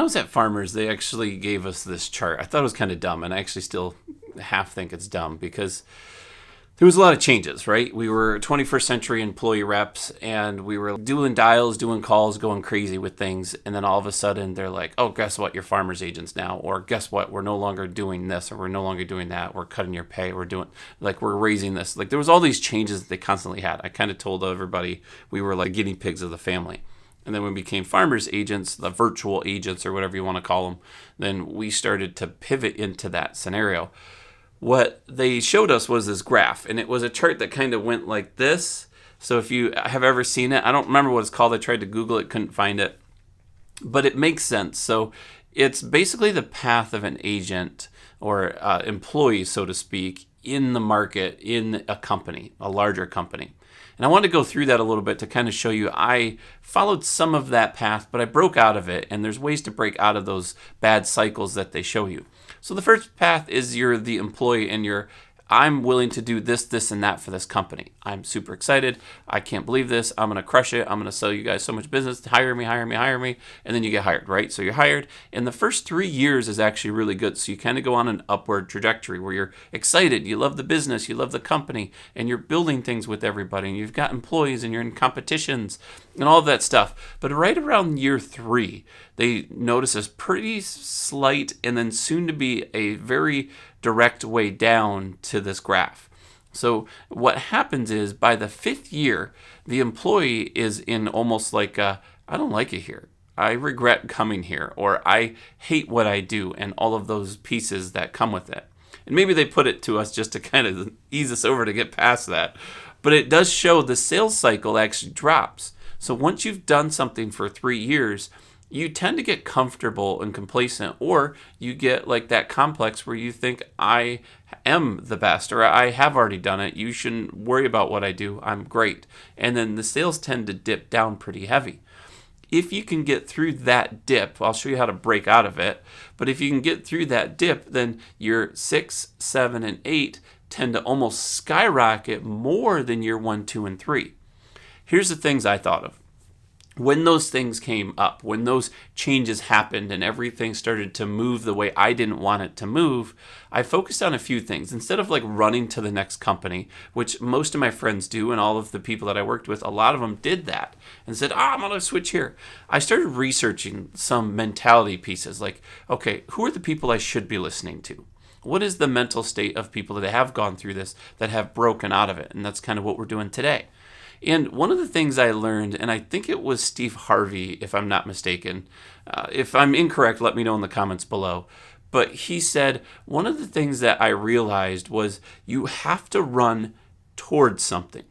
was at Farmers, they actually gave us this chart. I thought it was kind of dumb, and I actually still half think it's dumb because there was a lot of changes, right? We were 21st century employee reps, and we were doing dials, doing calls, going crazy with things. And then all of a sudden they're like, oh, guess what? You're Farmers agents now. Or guess what? We're no longer doing this, or we're no longer doing that. We're cutting your pay. We're raising this. Like, there was all these changes that they constantly had. I kind of told everybody we were like guinea pigs of the family. And then when we became Farmers agents, the virtual agents, or whatever you want to call them, then we started to pivot into that scenario. What they showed us was this graph, and it was a chart that kind of went like this. So if you have ever seen it, I don't remember what it's called. I tried to Google it, couldn't find it, but it makes sense. So it's basically the path of an agent or employee, so to speak, in the market, in a company, a larger company. And I wanted to go through that a little bit to kind of show you I followed some of that path, but I broke out of it, and there's ways to break out of those bad cycles that they show you. So the first path is you're the employee, and I'm willing to do this, this, and that for this company. I'm super excited. I can't believe this. I'm going to crush it. I'm going to sell you guys so much business. Hire me, hire me, hire me. And then you get hired, right? So you're hired. And the first 3 years is actually really good. So you kind of go on an upward trajectory where you're excited. You love the business. You love the company. And you're building things with everybody. And you've got employees, and you're in competitions and all of that stuff. But right around year 3, they notice a pretty slight and then soon to be a very direct way down to this graph. So what happens is by the 5th year, the employee is in almost like I don't like it here. I regret coming here, or I hate what I do, and all of those pieces that come with it. And maybe they put it to us just to kind of ease us over to get past that. But it does show the sales cycle actually drops. So once you've done something for 3 years, you tend to get comfortable and complacent, or you get like that complex where you think I am the best, or I have already done it. You shouldn't worry about what I do. I'm great. And then the sales tend to dip down pretty heavy. If you can get through that dip, I'll show you how to break out of it. But if you can get through that dip, then your 6, 7, and 8 tend to almost skyrocket more than year 1, 2, and 3. Here's the things I thought of. When those things came up, when those changes happened and everything started to move the way I didn't want it to move, I focused on a few things. Instead of like running to the next company, which most of my friends do, and all of the people that I worked with, a lot of them did that and said, I'm going to switch here. I started researching some mentality pieces like, okay, who are the people I should be listening to? What is the mental state of people that have gone through this, that have broken out of it? And that's kind of what we're doing today. And one of the things I learned, and I think it was Steve Harvey, if I'm not mistaken. If I'm incorrect, let me know in the comments below. But he said, one of the things that I realized was you have to run towards something.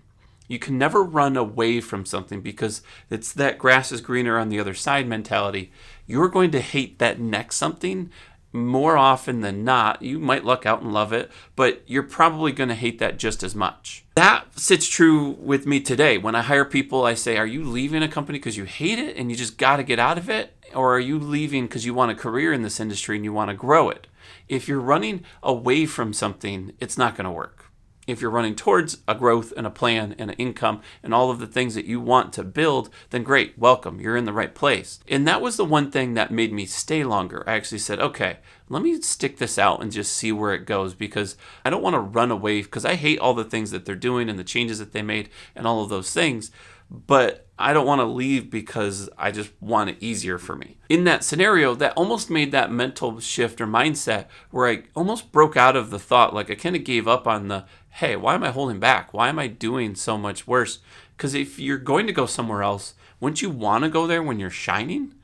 You can never run away from something because it's that grass is greener on the other side mentality. You're going to hate that next something more often than not. You might luck out and love it, but you're probably going to hate that just as much. That sits true with me today. When I hire people, I say, are you leaving a company because you hate it and you just got to get out of it? Or are you leaving because you want a career in this industry and you want to grow it? If you're running away from something, it's not going to work. If you're running towards a growth and a plan and an income and all of the things that you want to build, then great, welcome, you're in the right place. And that was the one thing that made me stay longer. I actually said, okay, let me stick this out and just see where it goes, because I don't want to run away, because I hate all the things that they're doing and the changes that they made and all of those things. But I don't want to leave because I just want it easier for me. In that scenario, that almost made that mental shift or mindset where I almost broke out of the thought, like I kind of gave up on the, hey, why am I holding back? Why am I doing so much worse? Because if you're going to go somewhere else, wouldn't you want to go there when you're shining?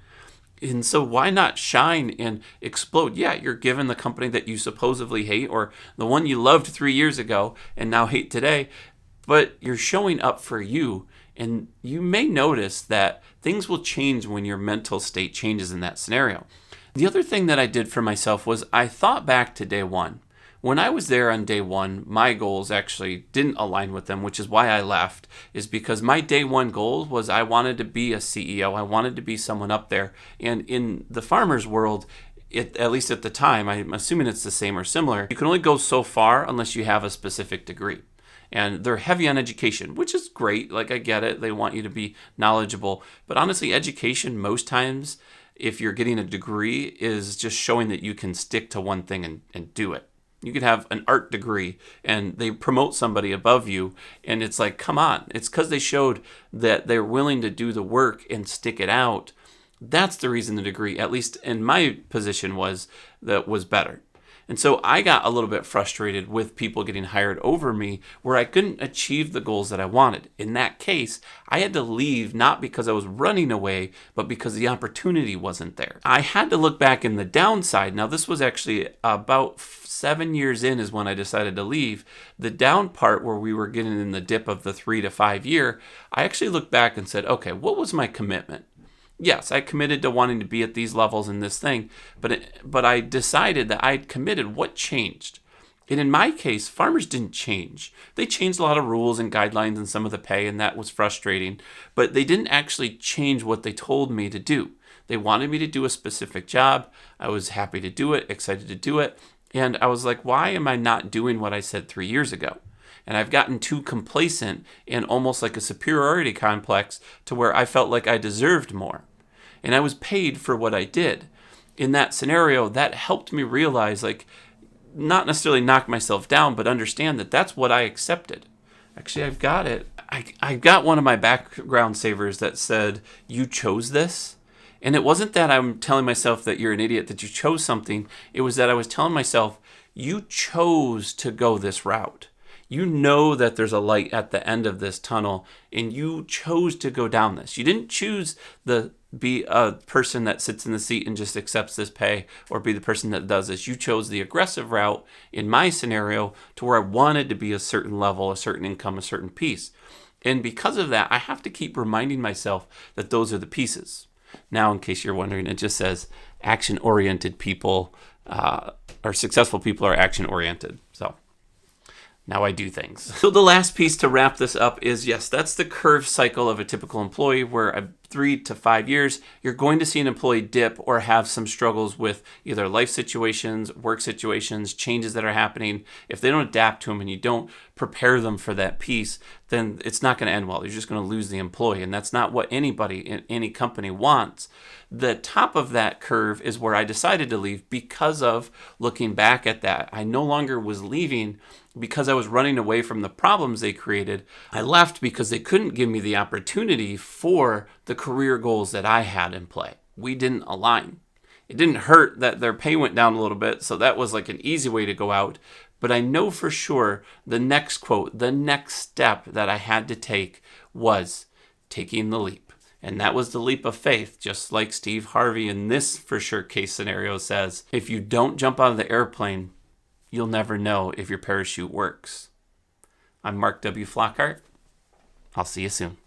And so why not shine and explode? Yeah, you're given the company that you supposedly hate, or the one you loved 3 years ago and now hate today, but you're showing up for you. And you may notice that things will change when your mental state changes in that scenario. The other thing that I did for myself was I thought back to day one. When I was there on day one, my goals actually didn't align with them, which is why I left, is because my day one goal was I wanted to be a CEO. I wanted to be someone up there. And in the farmer's world, at least at the time, I'm assuming it's the same or similar, you can only go so far unless you have a specific degree. And they're heavy on education, which is great. Like, I get it. They want you to be knowledgeable. But honestly, education most times if you're getting a degree, is just showing that you can stick to one thing and do it. You could have an art degree and they promote somebody above you, and it's like, come on. It's because they showed that they're willing to do the work and stick it out. That's the reason the degree, at least in my position, was better. And so I got a little bit frustrated with people getting hired over me where I couldn't achieve the goals that I wanted. In that case, I had to leave not because I was running away, but because the opportunity wasn't there. I had to look back in the downside. Now, this was actually about 7 years in is when I decided to leave. The down part where we were getting in the dip of the 3 to 5 year, I actually looked back and said, okay, what was my commitment? Yes, I committed to wanting to be at these levels in this thing, but I decided that I'd committed. What changed? And in my case, farmers didn't change. They changed a lot of rules and guidelines and some of the pay, and that was frustrating, but they didn't actually change what they told me to do. They wanted me to do a specific job. I was happy to do it, excited to do it, and I was like, why am I not doing what I said 3 years ago? And I've gotten too complacent and almost like a superiority complex to where I felt like I deserved more. And I was paid for what I did. In that scenario, that helped me realize, like, not necessarily knock myself down, but understand that that's what I accepted. Actually, I've got it. I got one of my background savers that said, you chose this. And it wasn't that I'm telling myself that you're an idiot, that you chose something. It was that I was telling myself, you chose to go this route. You know that there's a light at the end of this tunnel, and you chose to go down this. You didn't choose be a person that sits in the seat and just accepts this pay, or be the person that does this. You chose the aggressive route in my scenario to where I wanted to be a certain level, a certain income, a certain piece. And because of that, I have to keep reminding myself that those are the pieces. Now, in case you're wondering, it just says action-oriented people, or successful people are action-oriented. So now I do things. So the last piece to wrap this up is, yes, that's the curve cycle of a typical employee, where 3 to 5 years, you're going to see an employee dip or have some struggles with either life situations, work situations, changes that are happening. If they don't adapt to them and you don't prepare them for that piece, then it's not going to end well. You're just going to lose the employee, and that's not what anybody in any company wants. The top of that curve is where I decided to leave because of looking back at that. I no longer was leaving because I was running away from the problems they created. I left because they couldn't give me the opportunity for the career goals that I had in play. We didn't align. It didn't hurt that their pay went down a little bit, so that was like an easy way to go out. But I know for sure the next quote, the next step that I had to take was taking the leap. And that was the leap of faith, just like Steve Harvey in this for sure case scenario says, if you don't jump out of the airplane, you'll never know if your parachute works. I'm Mark W. Flockhart. I'll see you soon.